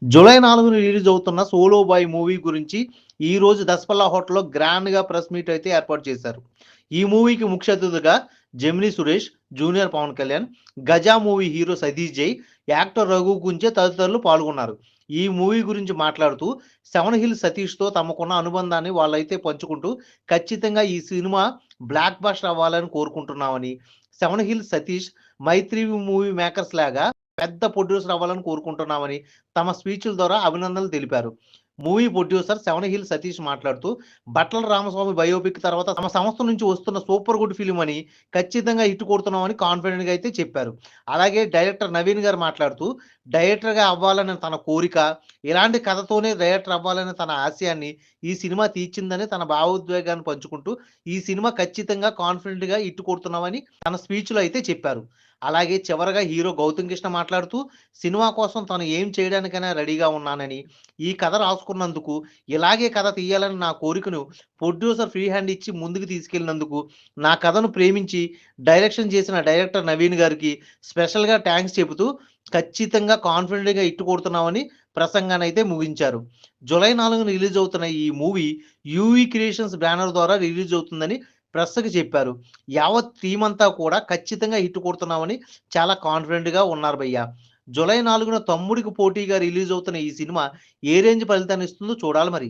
July 4న release అవుతున్న 'solo bye' movie గురించి ఈరోజు దసపల్లా హోటల్‌లో గ్రాండ్‌గా ప్రెస్ మీట్ అయితే ఏర్పాటు చేశారు. ఈ మూవీకి ముఖ్య అతిథిగా Gemini Suresh, junior Pavan Kalyan, 'Gaja' movie hero Satish Jai, actor Raghu Kunche తదితరులు పాల్గొన్నారు. ఈ మూవీ గురించి మాట్లాడుతూ 'సెవెన్ హిల్స్ సతీష్‌తో తమకున్న అనుబంధాన్ని వాళ్ళైతే పంచుకుంటూ ఖచ్చితంగా ఈ సినిమా బ్లాక్ బస్టర్ అవ్వాలని కోరుకుంటున్నామని, 'సెవెన్ హిల్స్ సతీష్' 'మైత్రి' మూవీ మేకర్స్ లాగా పెద్ద ప్రొడ్యూసర్ అవ్వాలని కోరుకుంటున్నామని తమ స్పీచ్‌ల ద్వారా అభినందనలు తెలిపారు. Movie producer 'seven hills Satish' మాట్లాడుతూ, బట్టల రామస్వామి బయోపిక్ తర్వాత తమ సంస్థ నుంచి వస్తున్న సూపర్ గుడ్ ఫిల్మ్ అని, ఖచ్చితంగా హిట్ కొడుతున్నామని కాన్ఫిడెంట్‌గా అయితే చెప్పారు. అలాగే డైరెక్టర్ నవీన్ గారు మాట్లాడుతూ, డైరెక్టర్‌గా అవ్వాలని తన కోరిక, ఇలాంటి కథతోనే డైరెక్టర్ అవ్వాలని తన ఆశయాన్ని ఈ సినిమా తీర్చిందని తన భావోద్వేగాన్ని పంచుకుంటూ, ఈ సినిమా ఖచ్చితంగా కాన్ఫిడెంట్‌గా హిట్ కొడుతున్నామని తన స్పీచ్‌లో అయితే చెప్పారు. అలాగే చివరగా హీరో గౌతమ్ కృష్ణ మాట్లాడుతూ, సినిమా కోసం తను ఏం చేయడానికైనా రెడీగా ఉన్నానని, ఈ కథ రాసుకున్నందుకు, ఇలాగే కథ తీయాలని నా కోరికను ప్రొడ్యూసర్ ఫ్రీ హ్యాండ్ ఇచ్చి ముందుకు తీసుకెళ్ళినందుకు, నా కథను ప్రేమించి డైరెక్షన్ చేసిన డైరెక్టర్ నవీన్ గారికి స్పెషల్‌గా థాంక్స్ చెబుతూ, ఖచ్చితంగా కాన్ఫిడెంట్‌గా హిట్ కొడుతున్నామని ప్రసంగాన్నయితే ముగించారు. జూలై 4న రిలీజ్ అవుతున్న ఈ మూవీ యూవీ క్రియేషన్స్ బ్యానర్ ద్వారా రిలీజ్ అవుతుందని ప్రెస్‌కి చెప్పారు. యావత్ టీమ్ అంతా కూడా ఖచ్చితంగా హిట్ కొడుతున్నామని చాలా కాన్ఫిడెంట్‌గా ఉన్నారు భయ్యా. జూలై 4న తమ్ముడికి పోటీగా రిలీజ్ అవుతున్న ఈ సినిమా ఏ రేంజ్ ఫలితాన్ని ఇస్తుందో చూడాలి మరి.